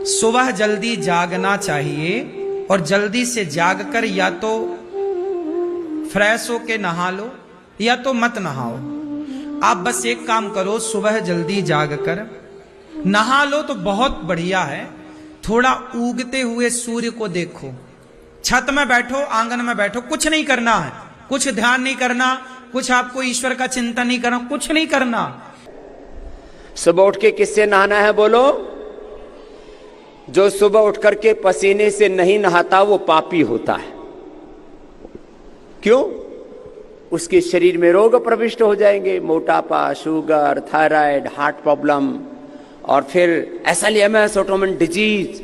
सुबह जल्दी जागना चाहिए और जल्दी से जागकर या तो फ्रेश होके नहा लो या तो मत नहाओ। आप बस एक काम करो, सुबह जल्दी जागकर नहा लो तो बहुत बढ़िया है। थोड़ा उगते हुए सूर्य को देखो, छत में बैठो, आंगन में बैठो, कुछ नहीं करना है, कुछ ध्यान नहीं करना, कुछ आपको ईश्वर का चिंतन नहीं करना, कुछ नहीं करना। सुबह उठ के किससे नहाना है बोलो? जो सुबह उठ करके पसीने से नहीं नहाता वो पापी होता है। क्यों? उसके शरीर में रोग प्रविष्ट हो जाएंगे, मोटापा, शुगर, थायराइड, हार्ट प्रॉब्लम और फिर एसएलएमएस, ऑटोइम्यून डिजीज,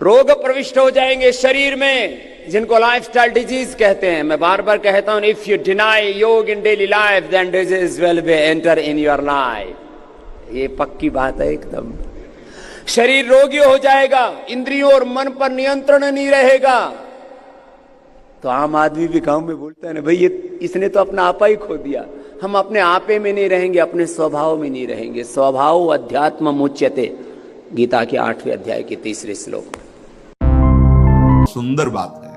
रोग प्रविष्ट हो जाएंगे शरीर में, जिनको लाइफस्टाइल डिजीज कहते हैं। मैं बार बार कहता हूं, if you deny yoga in daily life then disease will be enter in your life. ये पक्की बात है एकदम। शरीर रोगी हो जाएगा, इंद्रियों और मन पर नियंत्रण नहीं रहेगा। तो आम आदमी भी गांव में बोलता है ना, भाई ये इसने तो अपना आपा ही खो दिया। हम अपने आपे में नहीं रहेंगे, अपने स्वभाव में नहीं रहेंगे। स्वभाव अध्यात्म मुच्यते, गीता के 8वें अध्याय के 3रे श्लोक। सुंदर बात है,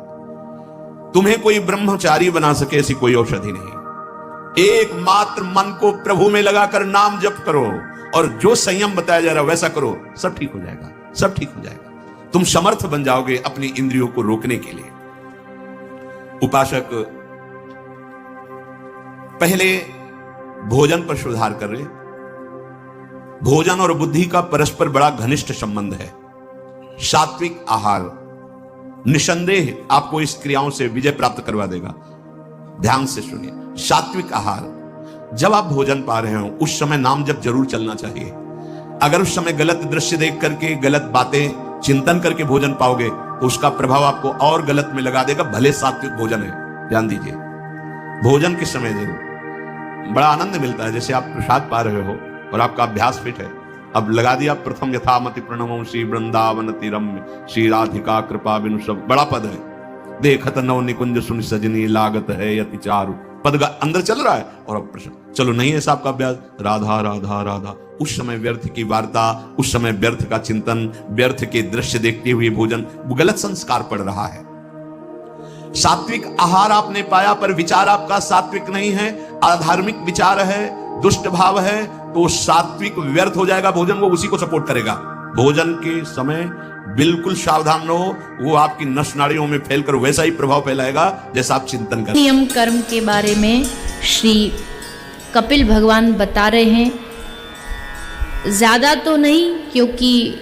तुम्हें कोई ब्रह्मचारी बना सके ऐसी कोई औषधि नहीं। एकमात्र मन को प्रभु में लगाकर नाम जप करो और जो संयम बताया जा रहा है वैसा करो, सब ठीक हो जाएगा, सब ठीक हो जाएगा। तुम समर्थ बन जाओगे अपनी इंद्रियों को रोकने के लिए। उपासक पहले भोजन पर सुधार कर रहे। भोजन और बुद्धि का परस्पर बड़ा घनिष्ठ संबंध है। सात्विक आहार निसंदेह आपको इस क्रियाओं से विजय प्राप्त करवा देगा। ध्यान से सुनिए, सात्विक आहार, जब आप भोजन पा रहे हो उस समय नाम जप जरूर चलना चाहिए। अगर उस समय गलत दृश्य देख करके, गलत बातें चिंतन करके भोजन पाओगे तो उसका प्रभाव आपको और गलत में लगा देगा, भले सात्विक भोजन है। ध्यान दीजिए, भोजन के समय जरूर बड़ा आनंद मिलता है। जैसे आप प्रसाद पा रहे हो और आपका अभ्यास फिट है, अब लगा दिया प्रथम यथामति प्रणमो श्री वृंदावन रम्य श्री राधिका कृपा बिनु सब, बड़ा पद है। देखत नव निकुंज सुन सजनी लागत है यति चारु, पद अंदर चल रहा है और अब प्रश्न चलो नहीं है साहब का अभ्यास, राधा राधा राधा। उस समय व्यर्थ की वार्ता, उस समय व्यर्थ का चिंतन, व्यर्थ के दृश्य देखते हुए भोजन, गलत संस्कार पड़ रहा है। सात्विक आहार आपने पाया पर विचार आपका सात्विक नहीं है, अधार्मिक विचार है, दुष्ट भाव है, तो सात्विक व्यर्थ हो जाएगा। भोजन वो उसी को सपोर्ट करेगा। भोजन के समय बिल्कुल सावधान रहो, वो आपकी नस नाड़ियों में फैलकर वैसा ही प्रभाव फैलाएगा जैसा आप चिंतन करें। नियम कर्म के बारे में श्री कपिल भगवान बता रहे हैं। ज्यादा तो नहीं, क्योंकि